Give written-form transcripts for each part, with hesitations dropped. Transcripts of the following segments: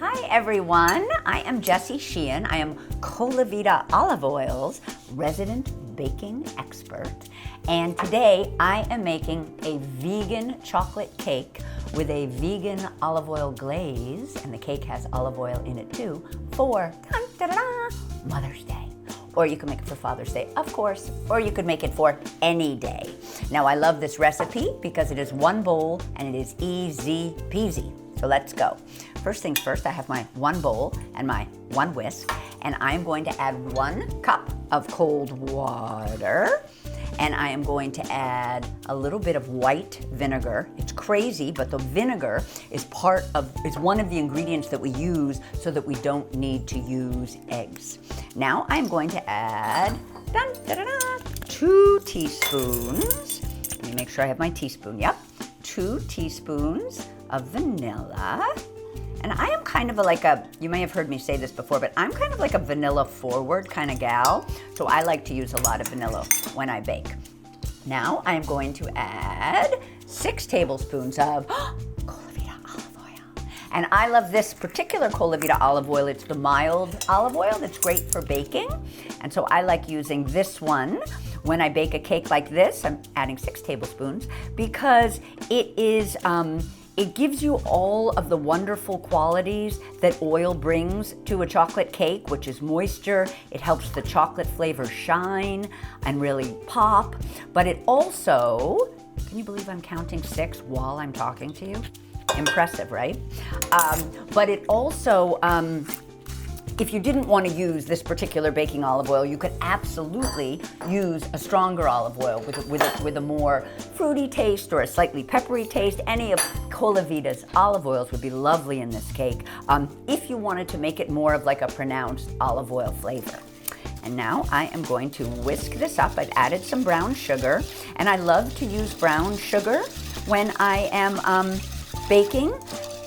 Hi everyone, I am Jessie Sheehan. I am Colavita Olive Oil's resident baking expert. And today I am making a vegan chocolate cake with a vegan olive oil glaze, and the cake has olive oil in it too, for Mother's Day. Or you can make it for Father's Day, of course, or you could make it for any day. Now I love this recipe because it is one bowl and it is easy peasy. So let's go. First things first, I have my one bowl and my one whisk, and I'm going to add 1 cup of cold water, and I am going to add a little bit of white vinegar. It's crazy, but the vinegar is one of the ingredients that we use so that we don't need to use eggs. Now I'm going to add 2 teaspoons. Let me make sure I have my teaspoon. Yep, 2 teaspoons of vanilla. And I am kind of you may have heard me say this before, but I'm kind of like a vanilla forward kind of gal. So I like to use a lot of vanilla when I bake. Now I'm going to add 6 tablespoons of Colavita olive oil. And I love this particular Colavita olive oil. It's the mild olive oil that's great for baking. And so I like using this one when I bake a cake like this. I'm adding 6 tablespoons because it gives you all of the wonderful qualities that oil brings to a chocolate cake, which is moisture. It helps the chocolate flavor shine and really pop. But it also, can you believe I'm counting 6 while I'm talking to you? Impressive, right? But it also, if you didn't want to use this particular baking olive oil, you could absolutely use a stronger olive oil with a more fruity taste or a slightly peppery taste. Any of Colavita's olive oils would be lovely in this cake if you wanted to make it more of like a pronounced olive oil flavor. And now I am going to whisk this up. I've added some brown sugar, and I love to use brown sugar when I am baking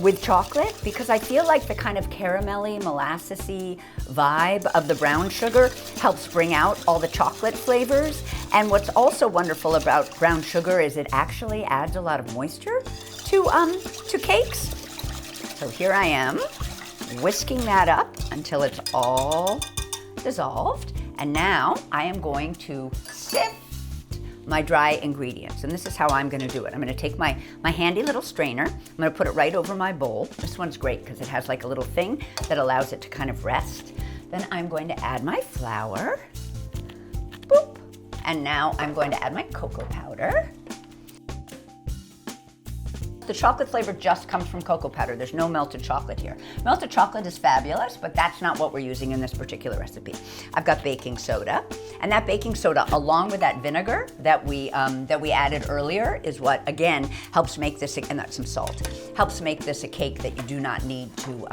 with chocolate, because I feel like the kind of caramelly, molassesy vibe of the brown sugar helps bring out all the chocolate flavors. And what's also wonderful about brown sugar is it actually adds a lot of moisture to cakes. So here I am whisking that up until it's all dissolved. And now I am going to sift my dry ingredients. And this is how I'm gonna do it. I'm gonna take my handy little strainer. I'm gonna put it right over my bowl. This one's great because it has like a little thing that allows it to kind of rest. Then I'm going to add my flour. Boop. And now I'm going to add my cocoa powder. The chocolate flavor just comes from cocoa powder. There's no melted chocolate here. Melted chocolate is fabulous, but that's not what we're using in this particular recipe. I've got baking soda, and that baking soda, along with that vinegar that we added earlier, is what again helps make this, and that's some salt, helps make this a cake that you do not need to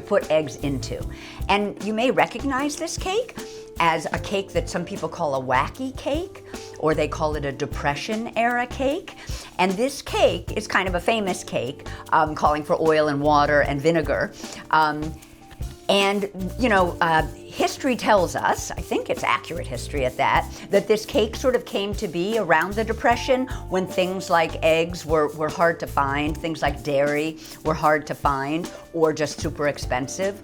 put eggs into. And you may recognize this cake as a cake that some people call a wacky cake, or they call it a Depression era cake. And this cake is kind of a famous cake, calling for oil and water and vinegar. And you know, history tells us, I think it's accurate history at that this cake sort of came to be around the Depression when things like eggs were hard to find, things like dairy were hard to find, or just super expensive.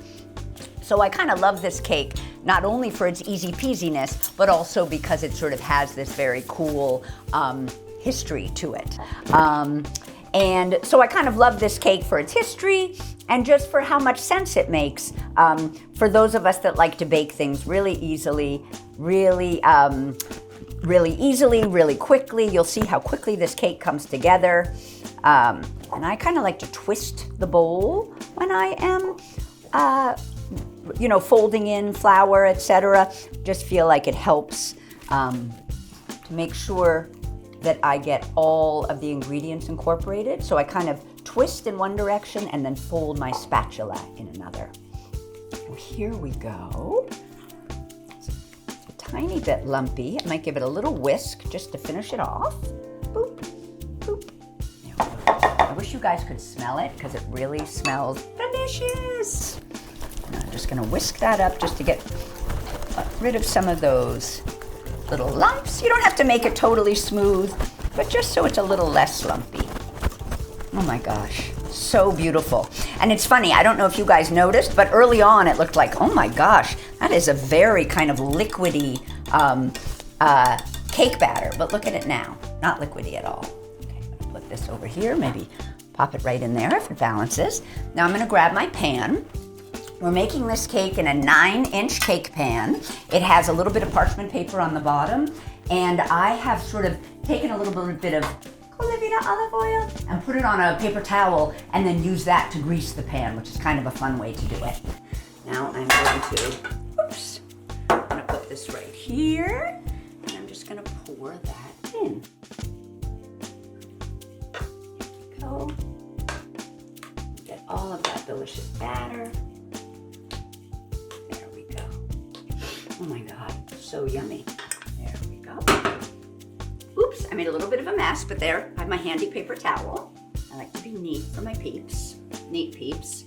So I kind of love this cake, not only for its easy peasiness, but also because it sort of has this very cool history to it. And so I kind of love this cake for its history and just for how much sense it makes for those of us that like to bake things really easily, really quickly. You'll see how quickly this cake comes together. And I kind of like to twist the bowl when I am folding in flour, etc. Just feel like it helps to make sure that I get all of the ingredients incorporated. So I kind of twist in one direction and then fold my spatula in another. Well, here we go. It's a tiny bit lumpy. I might give it a little whisk just to finish it off. Boop, boop. There we go. I wish you guys could smell it because it really smells delicious. I'm just gonna whisk that up just to get rid of some of those little lumps. You don't have to make it totally smooth, but just so it's a little less lumpy. Oh my gosh. So beautiful. And it's funny, I don't know if you guys noticed, but early on it looked like, oh my gosh, that is a very kind of liquidy cake batter. But look at it now, not liquidy at all. Okay, I'm gonna put this over here, maybe pop it right in there if it balances. Now I'm gonna grab my pan. We're making this cake in a 9-inch cake pan. It has a little bit of parchment paper on the bottom, and I have sort of taken a little bit of olive oil and put it on a paper towel and then use that to grease the pan, which is kind of a fun way to do it. Now I'm going to put this right here, and I'm just gonna pour that in. There we go. Get all of that delicious batter. There we go. Oh my God, so yummy. There we go. Oops, I made a little bit of a mess, but there, I have my handy paper towel. I like to be neat for my peeps, neat peeps.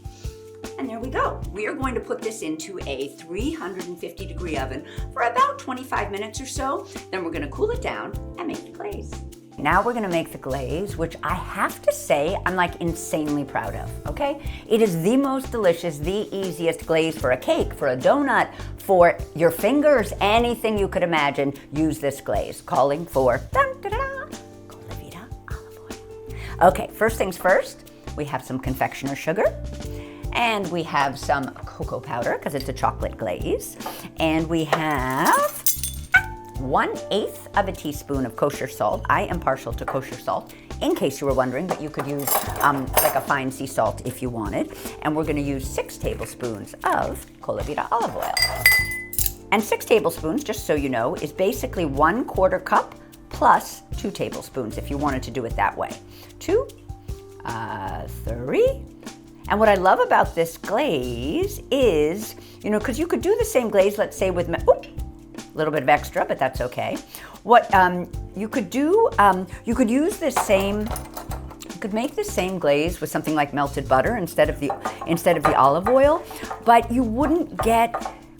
And there we go. We are going to put this into a 350-degree oven for about 25 minutes or so. Then we're gonna cool it down and make the glaze. Now we're gonna make the glaze, which I have to say I'm like insanely proud of, okay? It is the most delicious, the easiest glaze for a cake, for a donut, for your fingers, anything you could imagine, use this glaze. Calling for, Colavita olive oil. Okay, first things first, we have some confectioner sugar, and we have some cocoa powder, because it's a chocolate glaze, and we have 1/8 of a teaspoon of kosher salt. I am partial to kosher salt, in case you were wondering, but you could use like a fine sea salt if you wanted. And we're gonna use 6 tablespoons of Colavita olive oil. And 6 tablespoons, just so you know, is basically 1/4 cup plus 2 tablespoons if you wanted to do it that way. 2, 3. And what I love about this glaze is, you know, because you could do the same glaze, let's say with, a little bit of extra, but that's okay. What you could do, you could use this same, you could make the same glaze with something like melted butter instead of the olive oil, but you wouldn't get,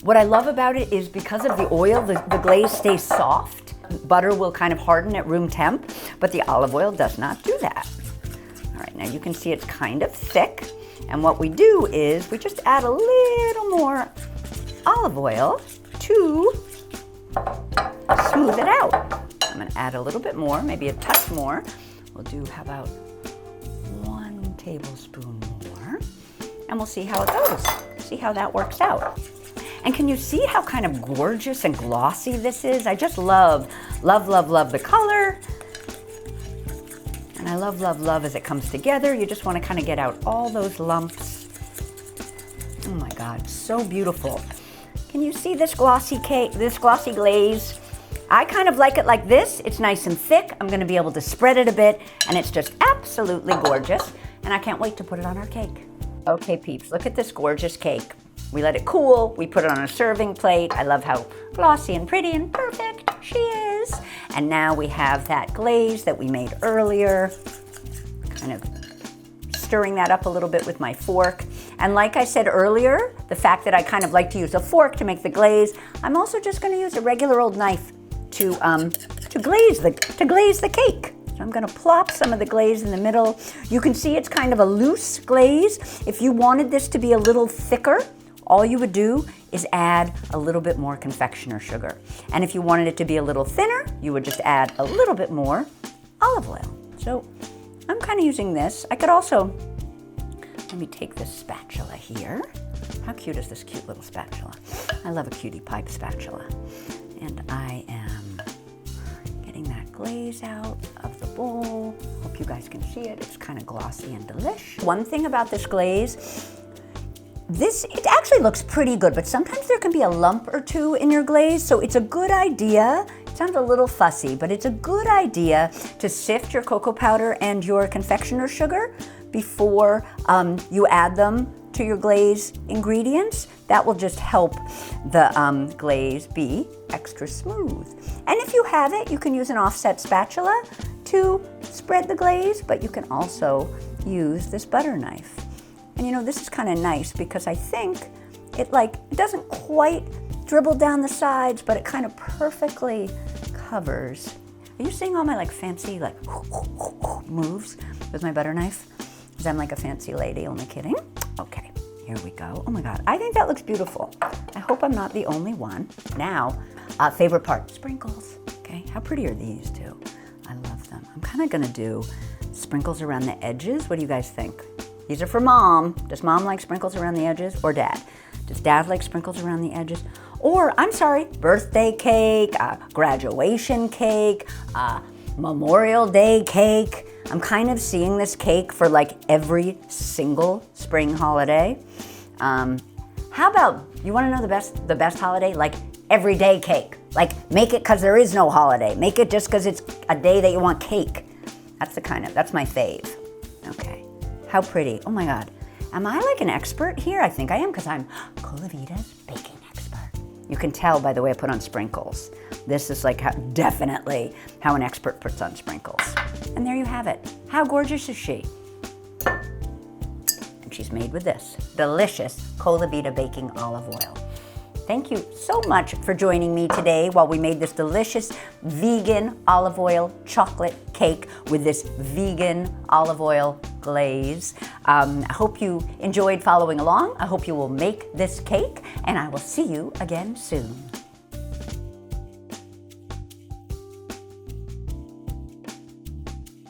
what I love about it is because of the oil, the glaze stays soft. Butter will kind of harden at room temp, but the olive oil does not do that. All right, now you can see it's kind of thick, and what we do is we just add a little more olive oil to smooth it out. I'm gonna add a little bit more, maybe a touch more. We'll do, how about 1 tablespoon more, and we'll see how it goes. See how that works out. And can you see how kind of gorgeous and glossy this is? I just love the color. And I love as it comes together. You just wanna kind of get out all those lumps. Oh my God, so beautiful. Can you see this glossy cake, this glossy glaze? I kind of like it like this. It's nice and thick. I'm gonna be able to spread it a bit, and it's just absolutely gorgeous. And I can't wait to put it on our cake. Okay, peeps, look at this gorgeous cake. We let it cool, we put it on a serving plate. I love how glossy and pretty and perfect she is. And now we have that glaze that we made earlier. Kind of stirring that up a little bit with my fork. And like I said earlier, the fact that I kind of like to use a fork to make the glaze, I'm also just gonna use a regular old knife to glaze the cake. So I'm gonna plop some of the glaze in the middle. You can see it's kind of a loose glaze. If you wanted this to be a little thicker, all you would do is add a little bit more confectioner sugar. And if you wanted it to be a little thinner, you would just add a little bit more olive oil. So I'm kind of using this. I could also, let me take this spatula here. How cute is this cute little spatula? I love a cutie pipe spatula. And I am getting that glaze out of the bowl. Hope you guys can see it. It's kind of glossy and delish. One thing about this glaze, it actually looks pretty good, but sometimes there can be a lump or two in your glaze, so it's a good idea. It sounds a little fussy, but it's a good idea to sift your cocoa powder and your confectioner sugar before you add them to your glaze ingredients. That will just help the glaze be extra smooth. And if you have it, you can use an offset spatula to spread the glaze, but you can also use this butter knife. And you know, this is kind of nice because I think it doesn't quite dribble down the sides, but it kind of perfectly covers. Are you seeing all my fancy moves with my butter knife? Because I'm like a fancy lady, only kidding. Okay, here we go. Oh my God, I think that looks beautiful. I hope I'm not the only one. Now, favorite part, sprinkles. Okay, how pretty are these two? I love them. I'm kind of gonna do sprinkles around the edges. What do you guys think? These are for Mom. Does Mom like sprinkles around the edges, or Dad? Does Dad like sprinkles around the edges? Or, I'm sorry, birthday cake, graduation cake, Memorial Day cake. I'm kind of seeing this cake for like every single spring holiday. How about, you wanna know the best holiday? Like everyday cake. Like make it cause there is no holiday. Make it just cause it's a day that you want cake. That's my fave. Okay, how pretty, oh my God. Am I like an expert here? I think I am, because I'm Colavita's baking expert. You can tell by the way I put on sprinkles. This is like definitely how an expert puts on sprinkles. And there you have it. How gorgeous is she? And she's made with this delicious Colavita baking olive oil. Thank you so much for joining me today while we made this delicious vegan olive oil chocolate cake with this vegan olive oil glaze. I hope you enjoyed following along. I hope you will make this cake, and I will see you again soon.